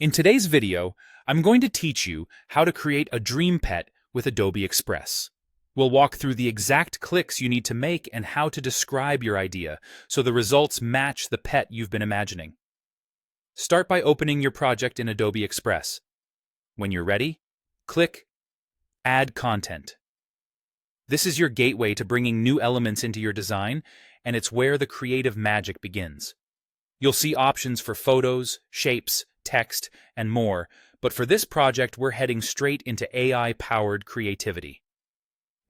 In today's video, I'm going to teach you how to create a dream pet with Adobe Express. We'll walk through the exact clicks you need to make and how to describe your idea so the results match the pet you've been imagining. Start by opening your project in Adobe Express. When you're ready, click Add Content. This is your gateway to bringing new elements into your design, and it's where the creative magic begins. You'll see options for photos, shapes, text, and more, but for this project we're heading straight into AI-powered creativity.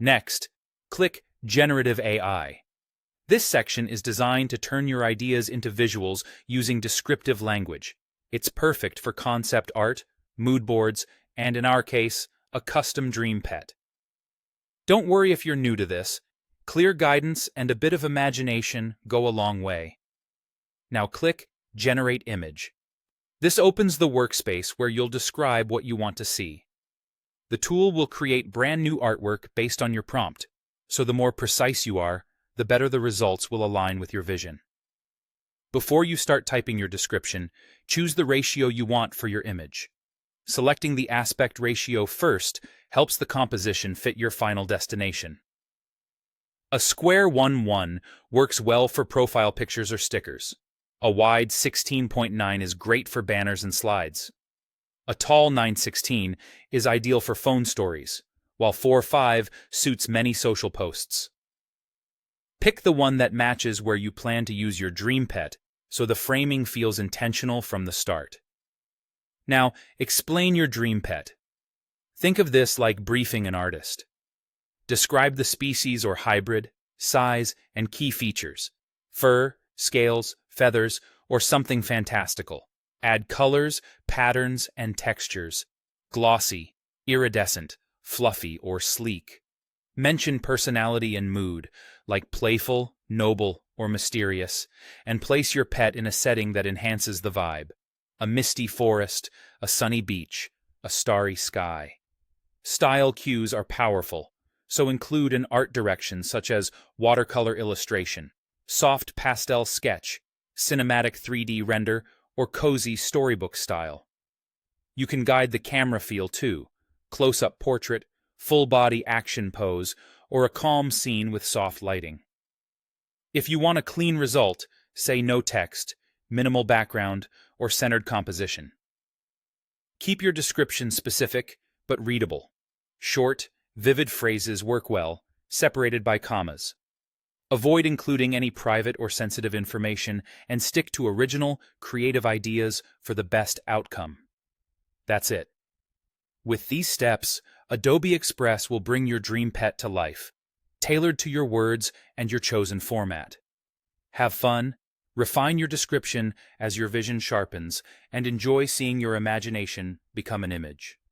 Next, click Generative AI. This section is designed to turn your ideas into visuals using descriptive language. It's perfect for concept art, mood boards, and in our case, a custom dream pet. Don't worry if you're new to this. Clear guidance and a bit of imagination go a long way. Now click Generate Image. This opens the workspace where you'll describe what you want to see. The tool will create brand new artwork based on your prompt, so the more precise you are, the better the results will align with your vision. Before you start typing your description, choose the ratio you want for your image. Selecting the aspect ratio first helps the composition fit your final destination. A square 1:1 works well for profile pictures or stickers. A wide 16.9 is great for banners and slides. A tall 9:16 is ideal for phone stories, while 4:5 suits many social posts. Pick the one that matches where you plan to use your dream pet, so the framing feels intentional from the start. Now, explain your dream pet. Think of this like briefing an artist. Describe the species or hybrid, size, and key features: fur, scales, feathers, or something fantastical. Add colors, patterns, and textures: glossy, iridescent, fluffy, or sleek. Mention personality and mood, like playful, noble, or mysterious, and place your pet in a setting that enhances the vibe: a misty forest, a sunny beach, a starry sky. Style cues are powerful, so include an art direction such as watercolor illustration, soft pastel sketch, cinematic 3D render, or cozy storybook style. You can guide the camera feel too: close-up portrait, full-body action pose, or a calm scene with soft lighting. If you want a clean result, say no text, minimal background, or centered composition. Keep your description specific but readable. Short, vivid phrases work well, separated by commas. Avoid including any private or sensitive information and stick to original, creative ideas for the best outcome. That's it. With these steps, Adobe Express will bring your dream pet to life, tailored to your words and your chosen format. Have fun, refine your description as your vision sharpens, and enjoy seeing your imagination become an image.